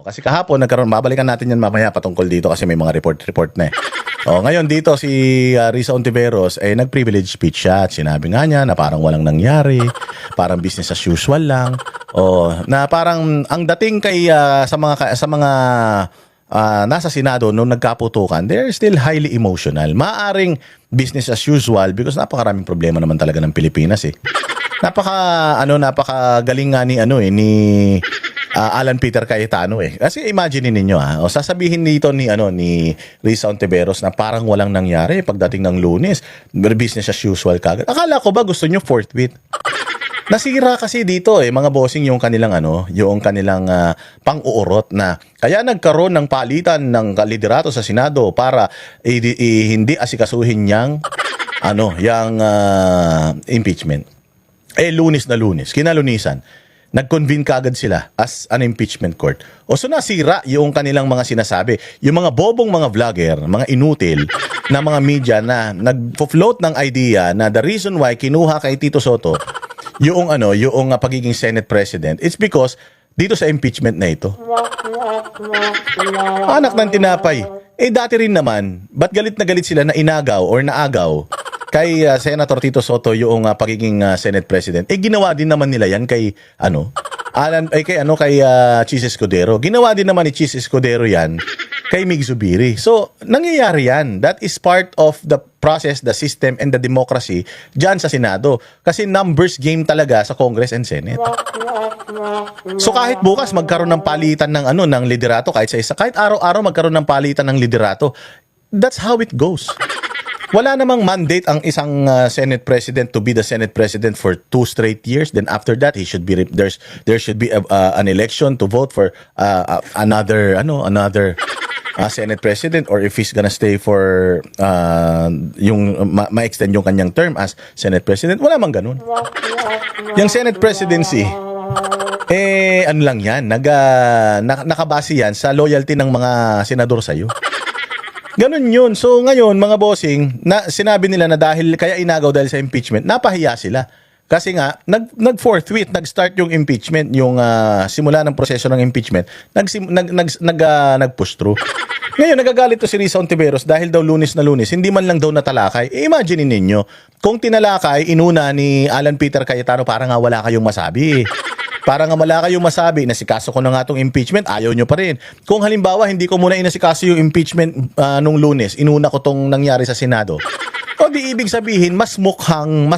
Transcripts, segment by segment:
Kasi kahapon nagkaroon, babalikan natin yan mamaya patungkol dito kasi may mga report na eh. Ngayon dito si Risa Ontiveros ay nag-privilege speech siya at sinabi nga niya na parang walang nangyari, parang business as usual lang. Na parang ang dating kay sa mga nasa Senado nung nagkaputukan, they're still highly emotional. Maaring business as usual because napakaraming problema naman talaga ng Pilipinas eh. Napakagaling nga ni Alan Peter Cayetano eh. Kasi imagine ninyo sasabihin nito ni Risa Ontiveros na parang walang nangyari pagdating ng Lunes, business as usual kagad. Akala ko ba gusto niyo forthwith? Nasira kasi dito mga bossing yung kanilang pang-uurot na kaya nagkaroon ng palitan ng liderato sa Senado para hindi asikasuhin yang impeachment. Lunes na Lunes, kinalunisan, nag-convene kaagad sila as an impeachment court. So nasira yung kanilang mga sinasabi. Yung mga bobong mga vlogger, mga inutil na mga media na nag-float ng idea na the reason why kinuha kay Tito Soto yung pagiging Senate President, it's because dito sa impeachment na ito. Anak ng tinapay. Dati rin naman, ba't galit na galit sila na inagaw or naagaw kay Senator Tito Soto yung pagiging Senate President? Ginawa din naman nila yan kay Chis Escudero. Ginawa din naman ni Chis Escudero yan kay Mig Zubiri. So, nangyayari yan. That is part of the process, the system, and the democracy dyan sa Senado. Kasi numbers game talaga sa Congress and Senate. So, kahit bukas magkaroon ng palitan ng liderato, kahit araw-araw magkaroon ng palitan ng liderato, that's how it goes. Wala namang mandate ang isang Senate President to be the Senate President for 2 straight years. Then after that, there should be an election to vote for another Senate President, or if he's gonna stay for ma-extend yung kanyang term as Senate President. Wala mang ganun. Yung Senate Presidency, ano lang yan, nakabase yan sa loyalty ng mga senador sa'yo. Ganun yun. So ngayon, mga bossing, sinabi nila na kaya inagaw dahil sa impeachment, napahiya sila. Kasi nga, nag-forthwith, nag-start yung impeachment, yung simula ng proseso ng impeachment, nag-push through. Ngayon, nagagalit to si Risa Ontiveros dahil daw Lunes na Lunes, hindi man lang daw natalakay. Imagine ninyo, kung tinalakay, inuna ni Alan Peter Cayetano, parang nga wala kayong masabi. Parang nga wala kayong masabi, nasikaso ko na nga itong impeachment, ayaw nyo pa rin. Kung halimbawa, hindi ko muna inasikaso yung impeachment nung Lunes, inuna ko tong nangyari sa Senado. O di ibig sabihin, mas mukhang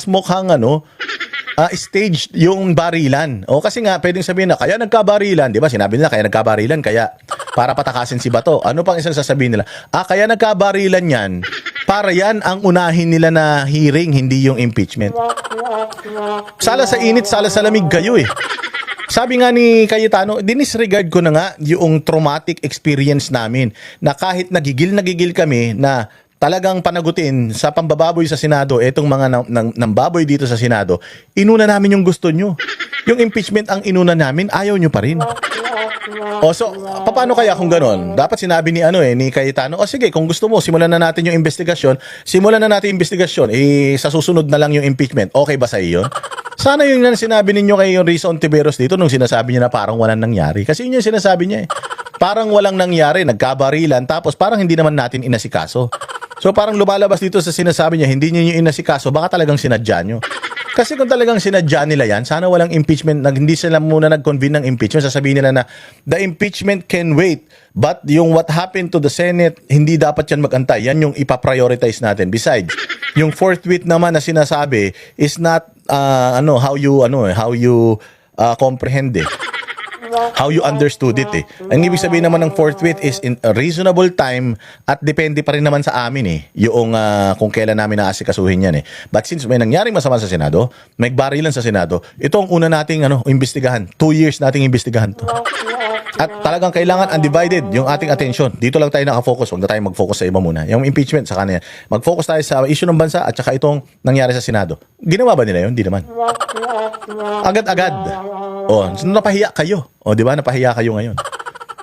staged yung barilan. Kasi nga, pwedeng sabihin na, kaya nagkabarilan, di ba? Sinabi nila, kaya nagkabarilan, kaya para patakasin si Bato. Ano pang isang sasabihin nila? Kaya nagkabarilan yan, para yan ang unahin nila na hearing, hindi yung impeachment. Sala sa init, sala sa lamig kayo eh. Sabi nga ni Cayetano, dinisregard ko na nga yung traumatic experience namin na kahit nagigil kami na talagang panagutin sa pambababoy sa Senado, etong mga nambaboy dito sa Senado, inuna namin yung gusto nyo. Yung impeachment ang inuna namin, ayaw nyo pa rin. So, paano kaya kung ganon? Dapat sinabi ni Cayetano, sige, kung gusto mo, simulan na natin yung investigasyon. Sa susunod na lang yung impeachment. Okay ba sa iyo? Sana yung sinabi ninyo kay Risa Ontiveros dito nung sinasabi niya na parang walang nangyari. Kasi yun yung sinasabi niya eh. Parang walang nangyari, nagkabarilan, tapos parang hindi naman natin inasikaso. So parang lumalabas dito sa sinasabi niya, hindi niyo inasikaso, baka talagang sinadya nyo. Kasi kung talagang sinadya nila yan, sana walang impeachment, hindi sila muna nag-convene ng impeachment, sasabihin nila na the impeachment can wait, but yung what happened to the Senate, hindi dapat yan mag-antay. Yan yung ipaprioritize natin. Besides, yung forthwith naman na sinasabi is not how you comprehend it. How you understood it eh. Ang ibig sabihin naman ng forthwith is in a reasonable time at depende pa rin naman sa amin eh. Yung kung kailan namin naasikasuhin yan eh. But since may nangyaring masama sa Senado, may barilan sa Senado, ito ang una nating imbestigahan. 2 years nating imbestigahan to. At talagang kailangan undivided yung ating attention. Dito lang tayo nakafocus. Huwag na tayo mag-focus sa iba muna. Yung impeachment, sa kanya. Mag-focus tayo sa issue ng bansa at saka itong nangyari sa Senado. Ginawa ba nila yun? Hindi naman. Agad-agad. Napahiya kayo. Di ba? Napahiya kayo ngayon.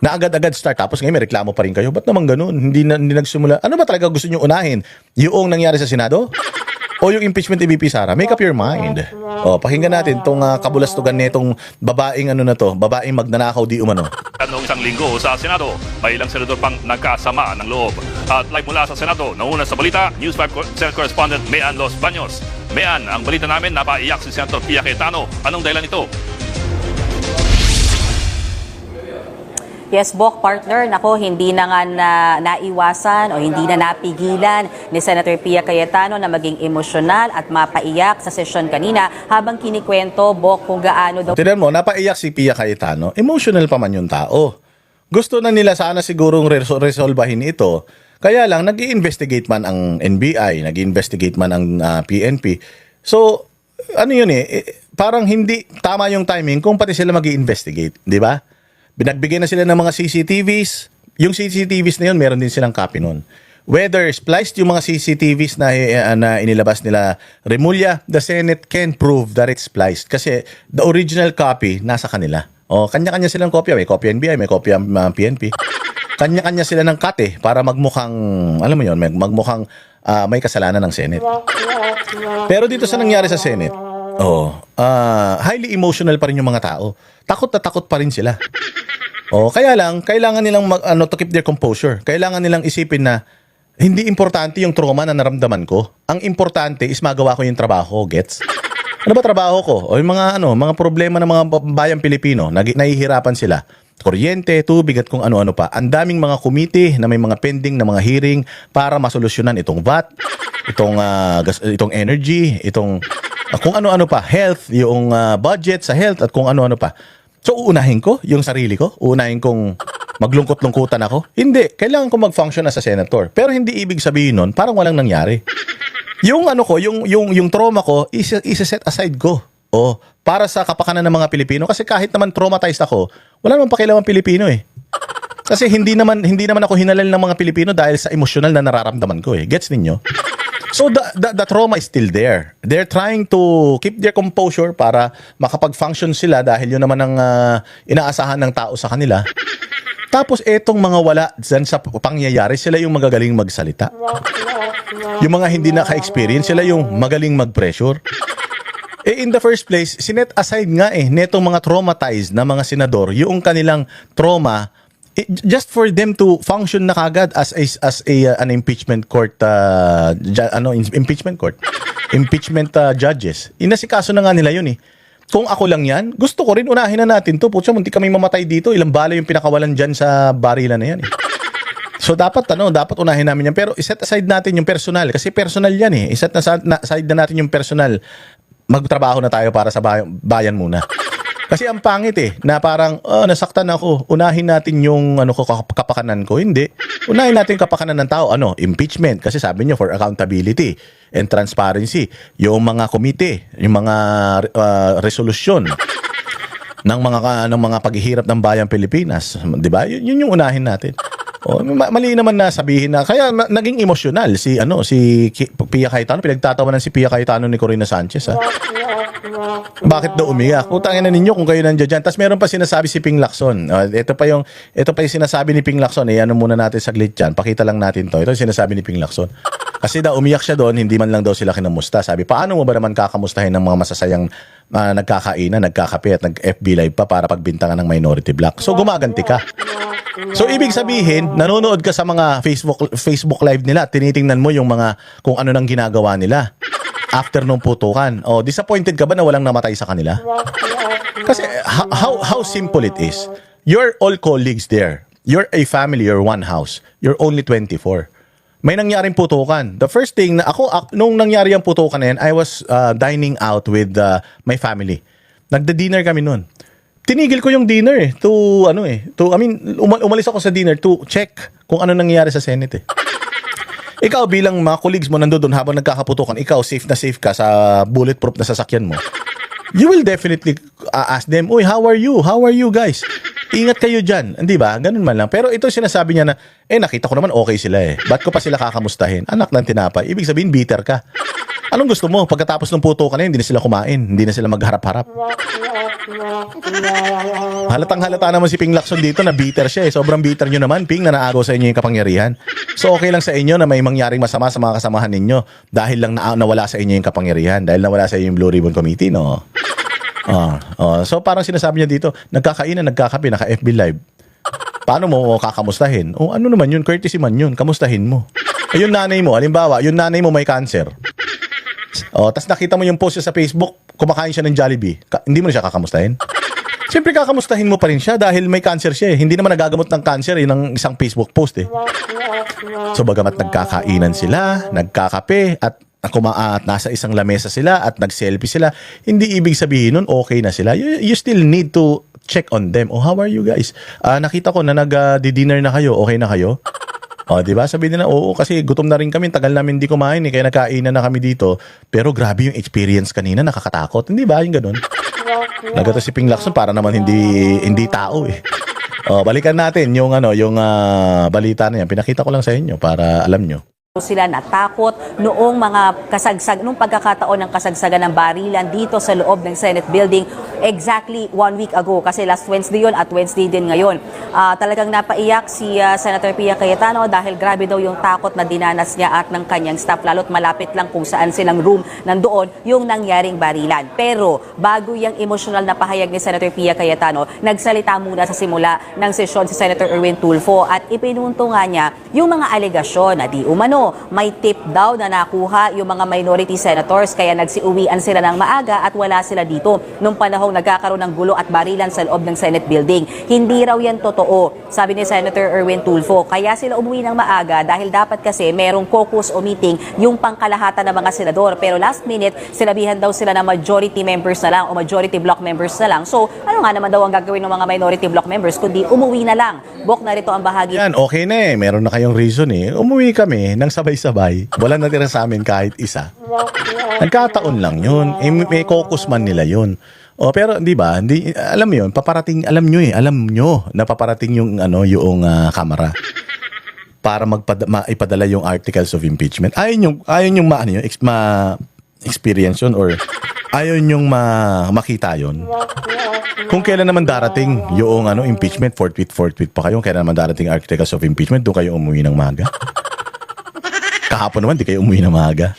Na agad-agad start. Tapos ngayon may reklamo pa rin kayo. Ba't naman ganun? Hindi nagsimula. Ano ba talaga gusto nyo unahin? Yung nangyari sa Senado? o yung impeachment ni VP Sara, make up your mind. O, pakinggan natin tong kabulastugan nitong babaeng babaeng magnanakaw di umano. Noong isang linggo sa Senado, may ilang senador pang nagkasama ng loob. At live mula sa Senado, nauna sa balita, News 5 Senate Correspondent Mean Los Baños. Mean, ang balita namin, napaiyak si Senator Pia Cayetano. Anong dahilan nito? Yes, Bok, partner, nako, hindi na nga naiwasan o hindi na napigilan ni Senator Pia Cayetano na maging emosyonal at mapaiyak sa sesyon kanina habang kinikwento, Bok, kung gaano daw. Tignan mo, napaiyak si Pia Cayetano. Emotional pa man yung tao. Gusto na nila sana sigurong resolbahin ito. Kaya lang, nag-i-investigate man ang NBI, nag-i-investigate man ang PNP. So, ano yun parang hindi tama yung timing kung pati sila mag-i-investigate, di ba? Binagbigay na sila ng mga CCTVs. Yung CCTVs na yun, meron din silang copy nun. Whether spliced yung mga CCTVs na inilabas nila Remulla, the Senate can prove that it's spliced. Kasi the original copy nasa kanila. O, kanya-kanya silang kopya. May kopya NBI, may kopya PNP. Kanya-kanya sila ng cut para magmukhang, alam mo yun, magmukhang may kasalanan ng Senate. Pero dito sa nangyari sa Senate, highly emotional pa rin yung mga tao. Takot na takot pa rin sila. Kaya lang, kailangan nilang to keep their composure. Kailangan nilang isipin na hindi importante yung trauma na naramdaman ko. Ang importante is magawa ko yung trabaho, gets? Ano ba trabaho ko? O yung mga problema ng mga bayang Pilipino, nahihirapan sila. Kuryente, tubig at kung ano-ano pa. Ang daming mga committee na may mga pending na mga hearing para masolusyonan itong VAT, itong energy, itong kung ano-ano pa, health, yung budget sa health at kung ano-ano pa. So, uunahin ko yung sarili ko? Uunahin kong maglungkot-lungkutan ako? Hindi. Kailangan ko mag-function as a senator. Pero hindi ibig sabihin nun, parang walang nangyari. Yung yung trauma ko, isa-set aside ko. Para sa kapakanan ng mga Pilipino. Kasi kahit naman traumatized ako, wala naman pakialaman Pilipino Kasi hindi naman ako hinalal ng mga Pilipino dahil sa emosyonal na nararamdaman ko Gets ninyo? So the trauma is still there. They're trying to keep their composure para makapag-function sila dahil yun naman ang inaasahan ng tao sa kanila. Tapos etong mga wala dyan sa pangyayari, sila yung magagaling magsalita. Yung mga hindi naka-experience, sila yung magaling mag-pressure. In the first place, sinet aside nga netong mga traumatized na mga senador, yung kanilang trauma, just for them to function na kagad as an impeachment court impeachment judges. Inasikaso na nga nila yun Kung ako lang yan, gusto ko rin unahin na natin to. Putya, munti kami mamatay dito. Ilang bala yung pinakawalan dyan sa barilan na yan So dapat unahin namin yan. Pero iset aside natin yung personal kasi personal yan Iset aside na natin yung personal. Magtrabaho na tayo para sa bayan muna. Kasi ang pangit na parang nasaktan ako. Unahin natin yung kapakanan ko. Hindi. Unahin natin yung kapakanan ng tao. Impeachment. Kasi sabi niyo for accountability and transparency. Yung mga komite, yung mga resolusyon ng mga paghihirap ng bayang Pilipinas. 'Di ba? Yun yung unahin natin. Mali naman na sabihin na kaya naging emosyonal si Pia Cayetano. Pinagtatawanan si Pia Cayetano ni Corina Sanchez Bakit daw umiyak? Putangin na ninyo kung kayo nandiyan dyan. Tapos meron pa sinasabi si Ping Lacson. Ito pa yung sinasabi ni Ping Lacson. Ano muna natin saglit dyan. Pakita lang natin to. Ito yung sinasabi ni Ping Lacson. Kasi daw umiyak siya doon, hindi man lang daw sila kinamusta. Sabi, paano mo ba naman kakamustahin ng mga masasayang nagkakainan, nagkakape at nag-FB live pa para pagbintangan ng minority block? So gumaganti ka. So ibig sabihin, nanonood ka sa mga Facebook live nila, tinitingnan mo yung mga kung ano nang ginagawa nila after nung putukan. Disappointed ka ba na walang namatay sa kanila? Kasi how simple it is. You're all colleagues there. You're a family, you're one house. You're only 24. May nangyaring putukan. The first thing na nung nangyari yung putukan na yan, I was dining out with my family. Nagda-dinner kami nun. Tinigil ko yung dinner umalis ako sa dinner to check kung ano nangyayari sa Senate Ikaw bilang mga colleagues mo nandoon habang nagkakaputukan, ikaw safe ka sa bulletproof na sasakyan mo. You will definitely ask them, "Uy, how are you? How are you guys? Ingat kayo diyan." Hindi ba? Ganun man lang. Pero ito sinasabi niya na nakita ko naman okay sila Ba't ko pa sila kakamustahin? Anak ng tinapay. Ibig sabihin bitter ka. Anong gusto mo? Pagkatapos ng putukan na yun, hindi na sila kumain. Hindi na sila magharap-harap. Halatang-halata naman si Ping Lacson dito na bitter siya eh. Sobrang bitter nyo naman, Ping, na naagaw sa inyo yung kapangyarihan. So okay lang sa inyo na may mangyaring masama sa mga kasamahan ninyo dahil lang nawala sa inyo yung kapangyarihan. Dahil nawala sa inyo yung Blue Ribbon Committee, no? So parang sinasabi niya dito, nagkakainan, nagkakape, naka-FB Live. Paano mo kakamustahin? Ano naman yun? Courtesy man yun. Kamustahin mo. Yung nanay mo, halimbawa, yung nanay mo may cancer. Tapos nakita mo yung post niya sa Facebook, kumakain siya ng Jollibee. Hindi mo na siya kakamustahin? Siyempre kakamustahin mo pa rin siya dahil may cancer siya eh. Hindi naman nagagamot ng cancer ng isang Facebook post eh. So bagamat nagkakainan sila, nagkakape at nasa isang lamesa sila at nag-selfie sila, hindi ibig sabihin nun okay na sila. You still need to check on them. How are you guys? Nakita ko na nag-dinner na kayo. Okay na kayo? Di ba? Sabihin nila, oo, kasi gutom na rin kami, tagal namin hindi kumain kaya nakainan na kami dito. Pero grabe yung experience kanina, nakakatakot. Hindi ba? Yung ganun. Nagato si Ping Lacson para naman hindi tao eh. Balikan natin yung balita na yan. Pinakita ko lang sa inyo para alam nyo. Sila natakot noong nung pagkakataon ng kasagsagan ng barilan dito sa loob ng Senate building exactly 1 week ago kasi last Wednesday yun at Wednesday din ngayon. Talagang napaiyak si Senator Pia Cayetano dahil grabe daw yung takot na dinanas niya at ng kanyang staff lalo't malapit lang kung saan silang room nandoon yung nangyaring barilan. Pero bago yung emosyonal na pahayag ni Senator Pia Cayetano, nagsalita muna sa simula ng sesyon si Senator Erwin Tulfo at ipinunto nga niya yung mga alegasyon na di umano may tip daw na nakuha yung mga minority senators kaya nagsiuwian sila ng maaga at wala sila dito nung panahong nagkakaroon ng gulo at barilan sa loob ng Senate building. Hindi raw yan totoo, sabi ni Senator Erwin Tulfo. Kaya sila umuwi ng maaga dahil dapat kasi merong caucus o meeting yung pangkalahatan ng mga senador. Pero last minute, sinabihan daw sila na majority members na lang o majority block members na lang. So ano nga naman daw ang gagawin ng mga minority block members kundi umuwi na lang. Bok, narito ang bahagi. Yan, okay na eh. Meron na kayong reason eh. Umuwi kami ng sabay-sabay. Wala natira sa amin kahit isa. Nagkataon lang yun. May caucus man nila yun. Pero di ba, alam mo yun, paparating, alam nyo na paparating yung kamera para maipadala yung articles of impeachment. Ayaw yung ma-experience yun or ayaw yung makita yun. Kung kailan naman darating yung impeachment, forthwith pa kayo, kailan naman darating articles of impeachment, doon kayo umuwi ng maaga. Kahapon naman, di kayo umuwi ng maaga.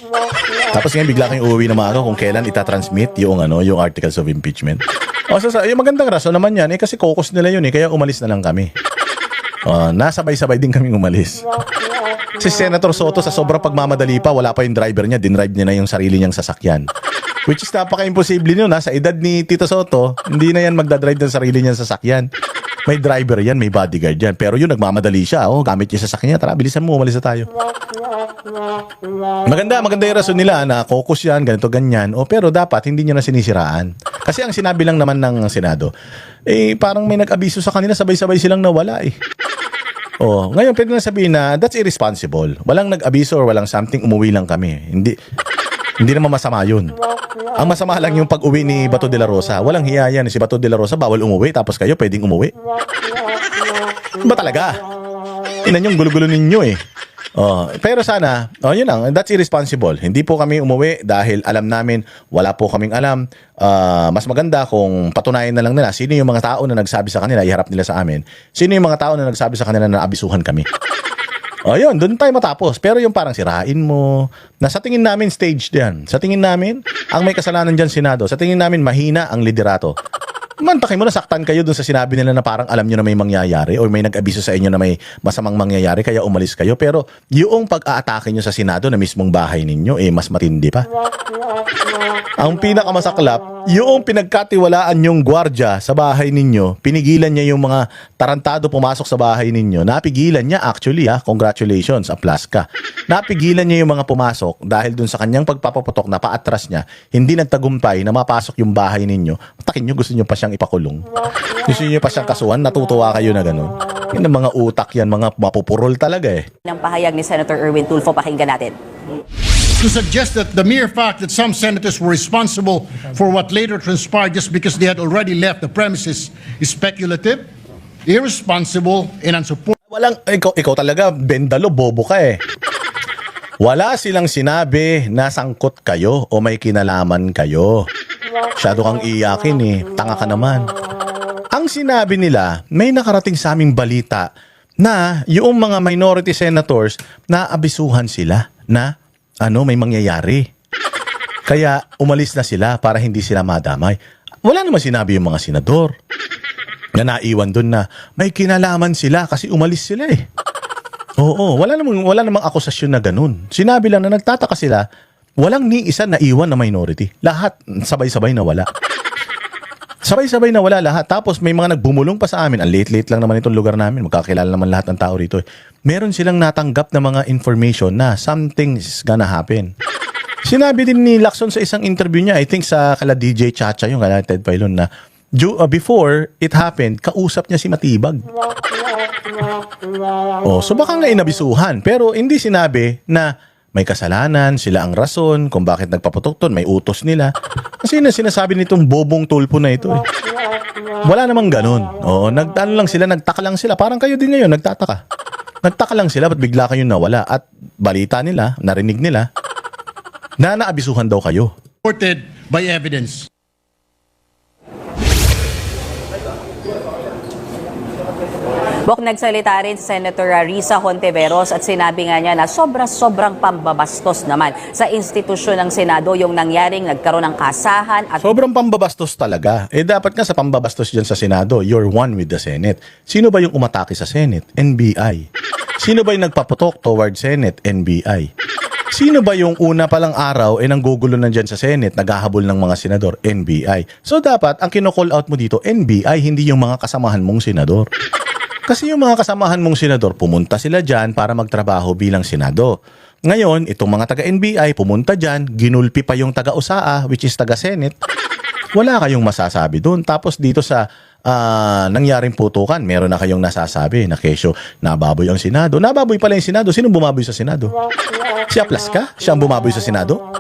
Tapos ngayon, bigla kayong uuwi ng maaga kung kailan itatransmit yung articles of impeachment. Yung magandang rason naman yan, kasi caucus nila yun kaya umalis na lang kami. Nasabay-sabay din kaming umalis. Si Senator Soto sa sobrang pagmamadali pa, wala pa yung driver niya, dinrive niya na yung sarili niyang sasakyan. Which is napaka-imposible yun. Sa edad ni Tito Soto, hindi na yan magdadrive ng sarili niyang sasakyan. May driver yan, may bodyguard yan. Pero yun, nagmamadali siya. Gamit yung sasakyan niya. Tara, bilisan mo, umalis na tayo. Maganda yung rason nila na caucus yan, ganito, ganyan. Pero dapat, hindi nyo na sinisiraan. Kasi ang sinabi lang naman ng Senado, parang may nag-abiso sa kanila, sabay-sabay silang nawala ngayon, pwede na sabihin na that's irresponsible. Walang nag-abiso or walang something, umuwi lang kami. Hindi naman masama yun. Ang masama lang yung pag-uwi ni Bato de la Rosa. Walang hiya yan. Si Bato de la Rosa bawal umuwi tapos kayo pwedeng umuwi. Ba talaga? Inan yung gulo-gulo ninyo pero sana, yun lang, that's irresponsible. Hindi po kami umuwi dahil alam namin, wala po kaming alam. Mas maganda kung patunayan na lang nila sino yung mga tao na nagsabi sa kanila, iharap nila sa amin. Sino yung mga tao na nagsabi sa kanila na abisuhan kami. Yun, doon tayo matapos. Pero yung parang sirain mo, na sa tingin namin staged yan. Sa tingin namin, ang may kasalanan dyan Senado. Sa tingin namin, mahina ang liderato. Mantakin mo, nasaktan kayo dun sa sinabi nila na parang alam nyo na may mangyayari or may nag-abiso sa inyo na may masamang mangyayari kaya umalis kayo. Pero yung pag-aatake nyo sa Senado na mismong bahay ninyo, mas matindi pa. Ang pinakamasaklap, yung pinagkatiwalaan yung gwardiya sa bahay ninyo, pinigilan niya yung mga tarantado pumasok sa bahay ninyo. Napigilan niya actually, congratulations, aplas ka. Napigilan niya yung mga pumasok dahil dun sa kanyang pagpapaputok na paatras niya, hindi nagtagumpay na mapasok yung bahay ninyo. Takin nyo, gusto nyo pa siyang ipakulong. Gusto nyo pa siyang kasuhan, natutuwa kayo na gano'n. Yan ang mga utak yan, mga mapupurol talaga Ng pahayag ni Senator Erwin Tulfo, pakinggan natin. To suggest that the mere fact that some senators were responsible for what later transpired just because they had already left the premises is speculative, irresponsible, and unsupported. Ikaw talaga, bendalo, bobo ka Wala silang sinabi na sangkot kayo o may kinalaman kayo. Masyado kang iyakin eh. Tanga ka naman. Ang sinabi nila, may nakarating sa aming balita na yung mga minority senators na abisuhan sila na may mangyayari. Kaya umalis na sila para hindi sila madamay. Wala naman sinabi yung mga senador na naiwan dun na may kinalaman sila kasi umalis sila eh. Oo, wala namang akusasyon na ganun. Sinabi lang na nagtataka sila, walang ni isa na iwan na minority. Lahat sabay-sabay na wala. Sabay-sabay na wala lahat. Tapos may mga nagbumulong pa sa amin. Ang late-late lang naman itong lugar namin. Magkakilala naman lahat ng tao rito. Meron silang natanggap na mga information na something's gonna happen. Sinabi din ni Lacson sa isang interview niya, I think sa kala DJ Chacha, yung kala Ted Pailon na before it happened, kausap niya si Matibag. So baka nga inabisuhan. Pero hindi sinabi na may kasalanan, sila ang rason kung bakit nagpaputok ton, may utos nila. Kasi sinasabi nitong bobong tulpo na ito eh. Wala namang ganun. Nagtaka lang sila. Parang kayo din ngayon, nagtataka. Nagtaka lang sila, ba't bigla kayong nawala? At balita nila, narinig nila, na naabisuhan daw kayo. Supported by evidence. Bok, nagsalita rin si Senator Risa Hontiveros at sinabi nga niya na sobrang pambabastos naman sa institusyon ng Senado yung nangyaring nagkaroon ng kasahan at Sobrang pambabastos talaga. Dapat nga sa pambabastos dyan sa Senado, you're one with the Senate. Sino ba yung umatake sa Senate? NBI. Sino ba yung nagpaputok toward Senate? NBI. Sino ba yung una palang araw nanggugulo na dyan sa Senate, naghahabol ng mga senador? NBI. So dapat, ang kino-call out mo dito, NBI, hindi yung mga kasamahan mong senador. Kasi yung mga kasamahan mong senador, pumunta sila dyan para magtrabaho bilang senado. Ngayon, itong mga taga-NBI, pumunta dyan, ginulpi pa yung taga-USAA, which is taga-Senate. Wala kayong masasabi doon. Tapos dito sa nangyaring putukan, meron na kayong nasasabi na kesyo, nababoy ang Senado. Nababoy pala yung Senado. Sinong bumaboy sa Senado? Si Aplas ka? Siya ang bumaboy sa Senado?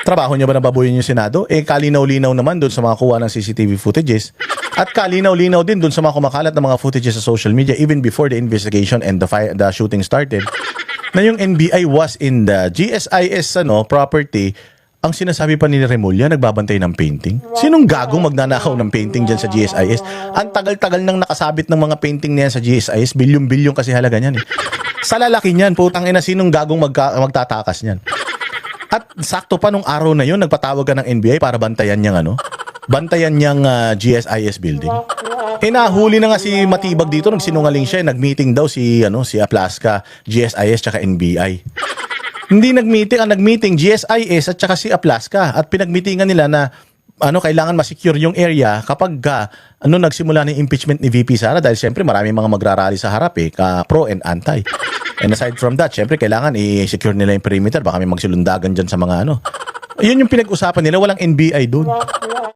Trabaho niya ba na baboyin yung Senado? Kalinaw-linaw naman doon sa mga kuha ng CCTV footages. At kalinaw-linaw din doon sa mga kumakalat ng mga footages sa social media even before the investigation and the shooting started na yung NBI was in the GSIS property. Ang sinasabi pa ni Remulla, nagbabantay ng painting. Sinong gagong magnanakaw ng painting dyan sa GSIS? Ang tagal-tagal nang nakasabit ng mga painting niyan sa GSIS. Bilyong-bilyong kasi halaga niyan eh. Sa lalaki niyan, putang ina, sinong gagong magtatakas niyan? At sakto pa nung araw na yun, nagpatawag ka ng NBI para bantayan niyang bantayan niyang GSIS building. Nahuli na nga si Matibag dito, nagsinungaling siya, nagmeeting daw si Aplaska, GSIS tsaka NBI. Hindi nagmeeting, ang nagmeeting GSIS at tsaka si Aplaska at pinagmeetingan nila na kailangan ma-secure yung area kapag nagsimula ng impeachment ni VP Sara dahil siyempre marami mga magrarally sa harap pro and anti. And aside from that, siyempre kailangan i-secure nila yung perimeter, baka may magsilundagan dyan sa mga Yun yung pinag-usapan nila, walang NBI doon.